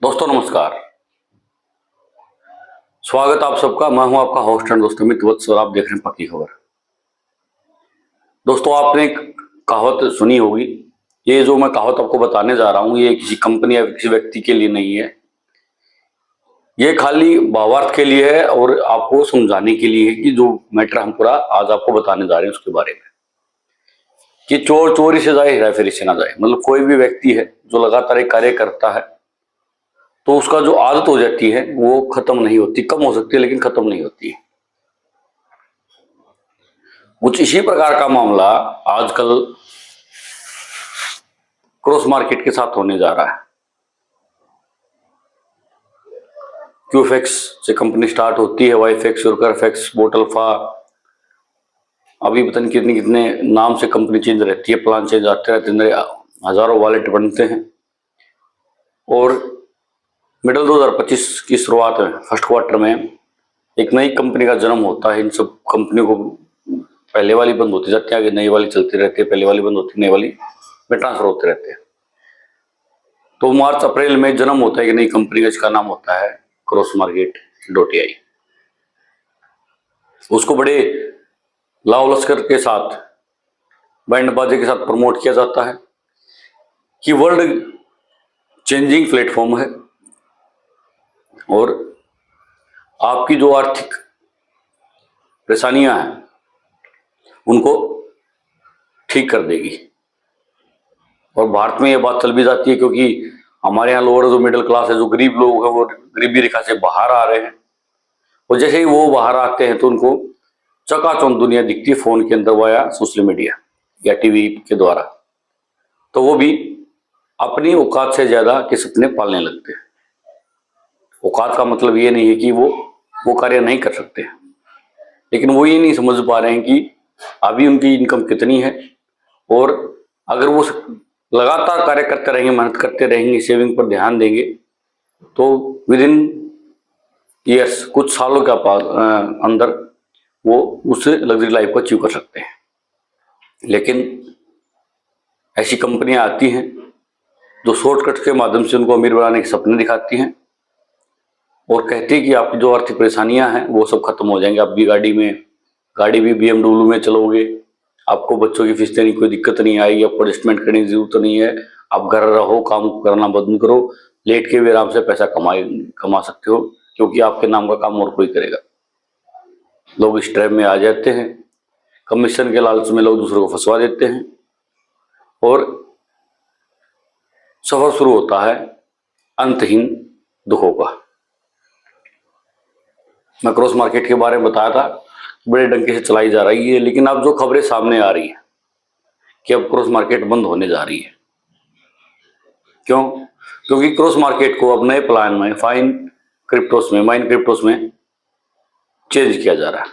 दोस्तों नमस्कार। स्वागत आप सबका। मैं हूं आपका होस्ट एंड दोस्त अमित वत्स और आप देख रहे हैं पक्की खबर। दोस्तों आपने एक कहावत सुनी होगी। ये जो मैं कहावत आपको बताने जा रहा हूं ये किसी कंपनी या किसी व्यक्ति के लिए नहीं है। ये खाली भावार्थ के लिए है और आपको समझाने के लिए है कि जो मैटर हम पूरा आज आपको बताने जा रहे हैं उसके बारे में, कि चोर चोरी से जाए हेरा फेरी से ना जाए। मतलब कोई भी व्यक्ति है जो लगातार एक कार्य करता है तो उसका जो आदत हो जाती है वो खत्म नहीं होती, कम हो सकती है लेकिन खत्म नहीं होती है। कुछ इसी प्रकार का मामला आजकल क्रॉस मार्केट के साथ होने जा रहा है। क्यूफेक्स से कंपनी स्टार्ट होती है, वाईफेक्स, सुरकरफेक्स, बोटल्फा, अभी पता नहीं कितने कितने नाम से कंपनी चेंज रहती है, प्लान चेंज आते रहते हैं, हजारों वॉलेट बनते हैं। और मिडल 2025 की शुरुआत में फर्स्ट क्वार्टर में एक नई कंपनी का जन्म होता है। इन सब कंपनियों को पहले वाली बंद होती जाती है, आगे नई वाली चलती रहती है, पहले वाली बंद होती है, नई वाली में ट्रांसफर होते रहते हैं। तो मार्च अप्रैल में जन्म होता है कि नई कंपनी का, इसका नाम होता है क्रॉसमार्केट.ai। उसको बड़े लाव लश्कर के साथ, बैंड बाजे के साथ प्रमोट किया जाता है कि वर्ल्ड चेंजिंग प्लेटफॉर्म है और आपकी जो आर्थिक परेशानियां हैं उनको ठीक कर देगी। और भारत में ये बात चल भी जाती है क्योंकि हमारे यहाँ लोअर जो मिडिल क्लास है, जो गरीब लोग हैं, वो गरीबी रेखा से बाहर आ रहे हैं। और जैसे ही वो बाहर आते हैं तो उनको चकाचौंध दुनिया दिखती है फोन के अंदर वाया सोशल मीडिया या टीवी के द्वारा। तो वो भी अपनी औकात से ज्यादा के सपने पालने लगते हैं। औकात का मतलब ये नहीं है कि वो कार्य नहीं कर सकते, लेकिन वो ये नहीं समझ पा रहे हैं कि अभी उनकी इनकम कितनी है और अगर वो लगातार कार्य करते रहेंगे, मेहनत करते रहेंगे, सेविंग पर ध्यान देंगे तो विद इन ईयर्स, कुछ सालों के अंदर वो उस लग्जरी लाइफ को अचीव कर सकते हैं। लेकिन ऐसी कंपनियां आती हैं जो शॉर्टकट के माध्यम से उनको अमीर बनाने के सपने दिखाती हैं और कहती है कि आपकी जो आर्थिक परेशानियां हैं वो सब खत्म हो जाएंगे। आप भी गाड़ी भी BMW में चलोगे, आपको बच्चों की फीस देने की कोई दिक्कत नहीं आएगी, आपको एडजस्टमेंट करने की जरूरत नहीं है, आप घर रहो, काम करना बंद करो, लेट के भी आराम से पैसा कमा सकते हो क्योंकि आपके नाम का काम और कोई करेगा। लोग इस ट्रैप में आ जाते हैं, कमीशन के लालच में लोग दूसरों को फंसवा देते हैं और सफर शुरू होता है अंतहीन दुखों का। मैं क्रॉस मार्केट के बारे में बताया था, बड़े डंके से चलाई जा रही है, लेकिन अब जो खबरें सामने आ रही है कि अब क्रॉस मार्केट बंद होने जा रही है। क्यों? क्योंकि क्रॉस मार्केट को अब नए प्लान में माइन क्रिप्टोस में चेंज किया जा रहा है।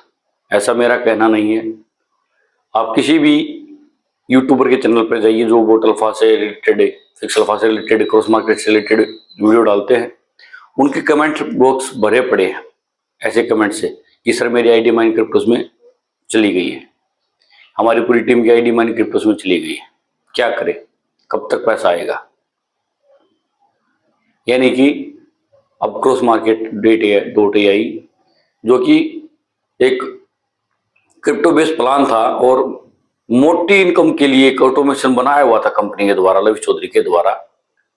ऐसा मेरा कहना नहीं है। आप किसी भी यूट्यूबर के चैनल पर जाइए जो बोटल्फा से रिलेटेड, फिक्सल्फा से रिलेटेड, क्रॉस मार्केट से रिलेटेड वीडियो डालते हैं, उनके कमेंट बॉक्स भरे पड़े हैं ऐसे कमेंट से कि सर मेरी आईडी माइन क्रिप्टोस में चली गई है, हमारी पूरी टीम की आईडी माइन क्रिप्टोस में चली गई है, क्या करें, कब तक पैसा आएगा। यानी कि अब क्रॉस मार्केट.ai जो कि एक क्रिप्टो बेस्ड प्लान था और मोटी इनकम के लिए एक ऑटोमेशन बनाया हुआ था कंपनी के द्वारा, लवी चौधरी के द्वारा,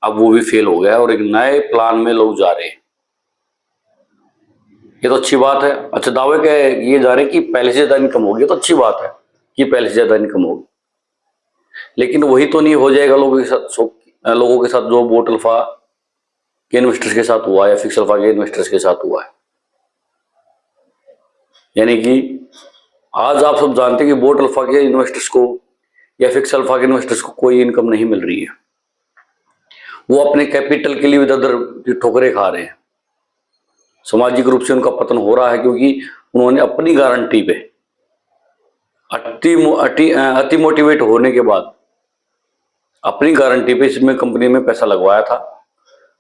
अब वो भी फेल हो गया और एक नए प्लान में लोग जा रहे हैं। ये तो अच्छी बात है। अच्छा, दावे के ये जा रहे हैं कि पहले से ज्यादा इनकम होगी, तो अच्छी बात है कि पहले से ज्यादा इनकम होगी, लेकिन वही तो नहीं हो जाएगा लोगों के साथ जो बोटल्फा के इन्वेस्टर्स के साथ हुआ है या फिक्सल्फा के इन्वेस्टर्स के साथ हुआ है। यानी कि आज आप सब जानते हैं कि बोटल्फा के इन्वेस्टर्स को या फिक्सल्फा के इन्वेस्टर्स को कोई इनकम नहीं मिल रही है। वो अपने कैपिटल के लिए इधर ठोकरें खा रहे हैं। सामाजिक रूप से उनका पतन हो रहा है क्योंकि उन्होंने अपनी गारंटी पे अति मोटिवेट होने के बाद अपनी गारंटी पे इसमें कंपनी में पैसा लगवाया था।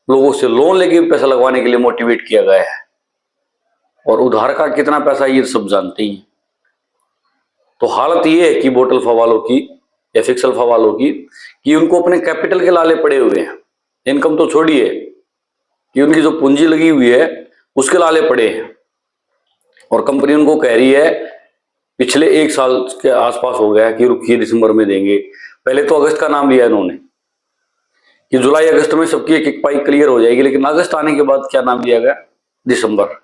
लोगों से लोन लेके भी पैसा लगवाने के लिए मोटिवेट किया गया है और उधार का कितना पैसा ये सब जानते ही। तो हालत ये है कि बोटल्फा वालों की या फिक्सल्फा वालों की कि उनको अपने कैपिटल के लाले पड़े हुए हैं। इनकम तो छोड़िए, कि उनकी जो पूंजी लगी हुई है उसके लाले पड़े हैं, और कंपनी उनको कह रही है पिछले 1 साल के आसपास हो गया कि रुकिए दिसंबर में देंगे। पहले तो अगस्त का नाम लिया इन्होंने कि जुलाई अगस्त में सबकी एक एक पाई क्लियर हो जाएगी, लेकिन अगस्त आने के बाद क्या नाम लिया गया, दिसंबर।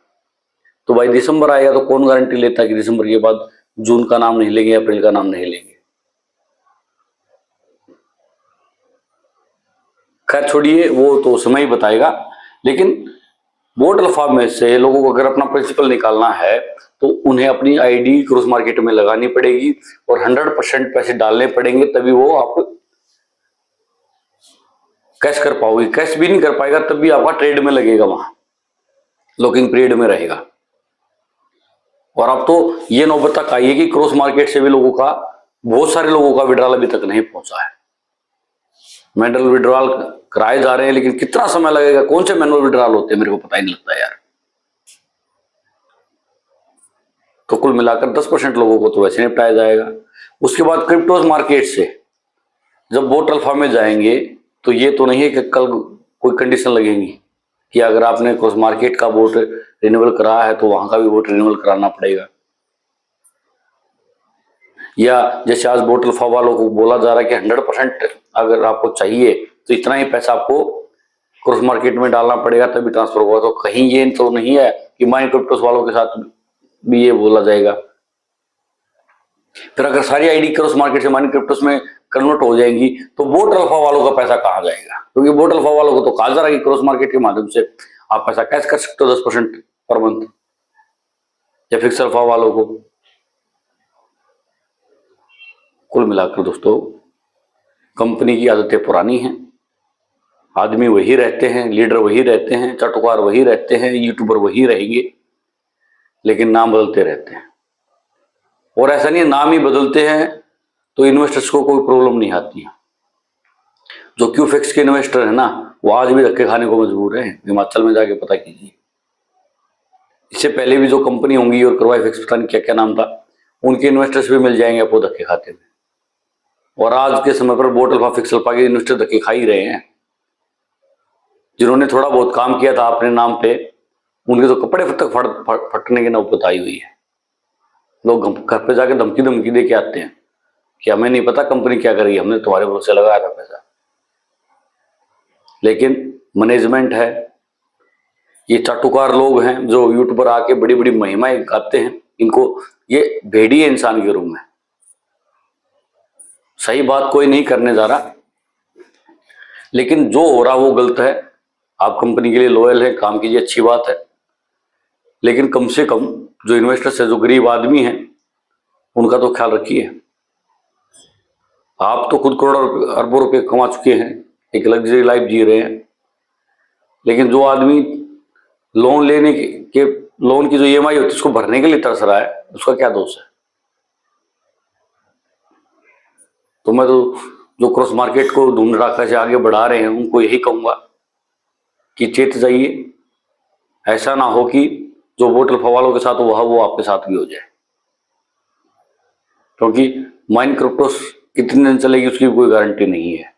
तो भाई दिसंबर आएगा तो कौन गारंटी लेता है कि दिसंबर के बाद जून का नाम नहीं लेंगे, अप्रैल का नाम नहीं लेंगे। खैर छोड़िए, वो तो समय ही बताएगा। लेकिन बोर्ड अल्फा में से लोगों को अगर अपना प्रिंसिपल निकालना है तो उन्हें अपनी आईडी क्रॉस मार्केट में लगानी पड़ेगी और 100% पैसे डालने पड़ेंगे, तभी वो आप कैश कर पाओगे। कैश भी नहीं कर पाएगा तब भी आपका ट्रेड में लगेगा, वहां लॉकिंग पीरियड में रहेगा। और अब तो ये नौबत तक आई है कि क्रॉस मार्केट से भी लोगों का, बहुत सारे लोगों का विड्रॉल अभी तक नहीं पहुंचा है। मैनुअल विड्रॉल कराए जा रहे हैं, लेकिन कितना समय लगेगा, कौन से मैनुअल विड्रॉल होते हैं, मेरे को पता ही नहीं लगता यार। तो कुल मिलाकर 10% लोगों को तो वैसे निपटाया जाएगा। उसके बाद क्रिप्टोज मार्केट से जब बोट अल्फा में जाएंगे तो ये तो नहीं है कि कल कोई कंडीशन लगेगी कि अगर आपने क्रॉस मार्केट का वोट रिन्यूअल करा है तो वहां का भी वोट रिन्यूअल कराना पड़ेगा। या जैसे आज बोट अल्फा वालों को बोला जा रहा है कि 100% अगर आपको चाहिए तो इतना ही पैसा आपको क्रॉस मार्केट में डालना पड़ेगा तभी ट्रांसफर होगा। तो कहीं ये तो नहीं है कि माइन क्रिप्टोस वालों के साथ भी ये बोला जाएगा। फिर अगर सारी आईडी क्रॉस मार्केट से माइन क्रिप्टोस में कन्वर्ट हो जाएंगी तो बोट अल्फा वालों का पैसा कहां जाएगा, क्योंकि बोट अल्फा वालों को तो कहा जा रहा है कि क्रॉस मार्केट के माध्यम से आप पैसा कैश कर सकते हो 10% पर मंथ, या फिक्स अल्फा वालों को। कुल मिलाकर दोस्तों, कंपनी की आदतें पुरानी हैं, आदमी वही रहते हैं, लीडर वही रहते हैं, चटुकार वही रहते हैं, यूट्यूबर वही रहेंगे, लेकिन नाम बदलते रहते हैं। और ऐसा नहीं है नाम ही बदलते हैं तो इन्वेस्टर्स को कोई प्रॉब्लम नहीं आती है। जो क्यूफिक्स के इन्वेस्टर है ना, वो आज भी धक्के खाने को मजबूर है। हिमाचल में जाके पता कीजिए। इससे पहले भी जो कंपनी होंगी और करवाई फिक्स, पता नहीं क्या क्या नाम था, उनके इन्वेस्टर्स भी मिल जाएंगे आपको धक्के खाते में। और आज के समय पर बोट अल्फा फिक्स अल्फा के इन्वेस्टर धक्के खा ही रहे हैं। जिन्होंने थोड़ा बहुत काम किया था अपने नाम पे, उनके तो कपड़े तक फटने की नौबत आई हुई है। लोग घर पे जाके धमकी धमकी दे के आते हैं कि हमें नहीं पता कंपनी क्या करेगी, हमने तुम्हारे भरोसे लगाया था पैसा। लेकिन मैनेजमेंट है, ये चाटुकार लोग हैं जो यूट्यूबर आके बड़ी बड़ी महिमाएं गाते हैं, इनको ये भेड़ी है इंसान के रूप में। सही बात कोई नहीं करने जा रहा, लेकिन जो हो रहा वो गलत है। आप कंपनी के लिए लॉयल है, काम कीजिए, अच्छी बात है, लेकिन कम से कम जो इन्वेस्टर्स है, जो गरीब आदमी है, उनका तो ख्याल रखिए। आप तो खुद करोड़ों अरबों रुपए कमा चुके हैं, एक लग्जरी लाइफ जी रहे हैं, लेकिन जो आदमी लोन लेने के लोन की जो ईएमआई होती है उसको भरने के लिए तरस रहा है, उसका क्या दोष है। तो मैं तो जो क्रॉस मार्केट को धूम धड़ाका से आगे बढ़ा रहे हैं उनको यही कहूंगा कि चेत जाइए। ऐसा ना हो कि जो बोट अल्फा वालों के साथ हुआ वो आपके साथ भी हो जाए, क्योंकि माइन क्रिप्टोस कितने दिन चलेगी उसकी कोई गारंटी नहीं है।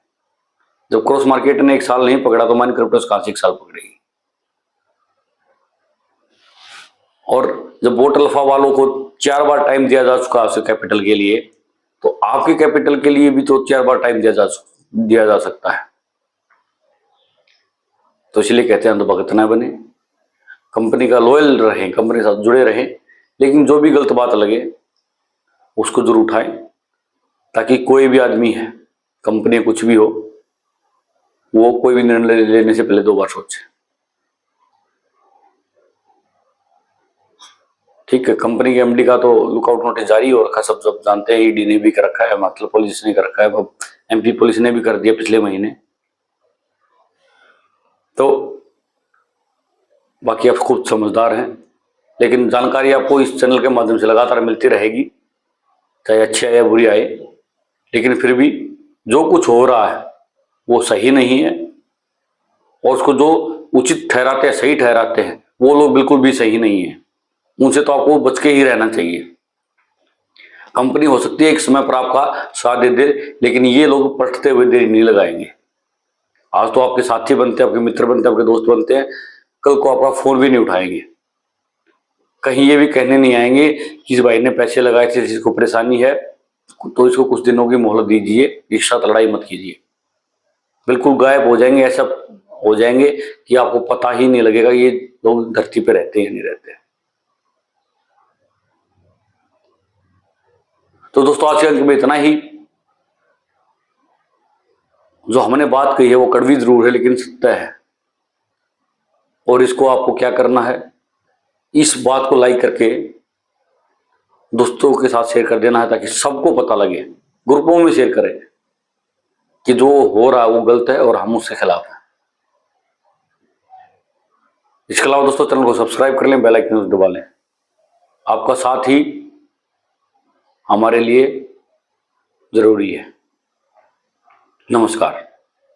जब क्रॉस मार्केट ने 1 साल नहीं पकड़ा तो माइन क्रिप्टोस कहां से 1 साल पकड़ेगी। और जब बोट अल्फा वालों को 4 बार टाइम दिया जा चुका है कैपिटल के लिए, तो आपके कैपिटल के लिए भी तो 4 बार टाइम दिया जा सकता है। तो इसलिए कहते हैं तो भगत न बने, कंपनी का लॉयल रहें, कंपनी के साथ जुड़े रहें, लेकिन जो भी गलत बात लगे उसको जरूर उठाएं, ताकि कोई भी आदमी है, कंपनी कुछ भी हो, वो कोई भी निर्णय लेने से पहले 2 बार सोचे। ठीक है, कंपनी के एमडी का तो लुकआउट नोटिस जारी हो रखा, सब जानते हैं। ईडी ने भी कर रखा है, हिमाचल पुलिस ने कर रखा है, एमपी पुलिस ने भी कर दिया पिछले महीने। तो बाकी आप खुद समझदार हैं, लेकिन जानकारी आपको इस चैनल के माध्यम से लगातार मिलती रहेगी, चाहे अच्छी आए या बुरी आए। लेकिन फिर भी जो कुछ हो रहा है वो सही नहीं है, और उसको जो उचित ठहराते हैं, सही ठहराते हैं, वो लोग बिल्कुल भी सही नहीं है। उनसे तो आपको बच के ही रहना चाहिए। कंपनी हो सकती है एक समय पर आपका साथ दे दे, लेकिन ये लोग पलटते हुए देरी नहीं लगाएंगे। आज तो आपके साथी बनते हैं, आपके मित्र बनते हैं, आपके दोस्त बनते हैं, कल को आपका फोन भी नहीं उठाएंगे, कहीं ये भी कहने नहीं आएंगे कि इस भाई ने पैसे लगाए थे, जिसको परेशानी है तो इसको कुछ दिनों की मोहलत दीजिए, एक साथ लड़ाई मत कीजिए। बिल्कुल गायब हो जाएंगे, ऐसा हो जाएंगे कि आपको पता ही नहीं लगेगा ये लोग धरती पे रहते हैं या नहीं रहते। तो दोस्तों आज के अंक में इतना ही। जो हमने बात कही है वो कड़वी जरूर है लेकिन सत्य है, और इसको आपको क्या करना है, इस बात को लाइक करके दोस्तों के साथ शेयर कर देना है ताकि सबको पता लगे। ग्रुपों में शेयर करें कि जो हो रहा है वो गलत है और हम उसके खिलाफ हैं। इसके अलावा दोस्तों चैनल को सब्सक्राइब कर लें, बेल आइकन दबा लें। आपका साथ ही हमारे लिए जरूरी है। नमस्कार।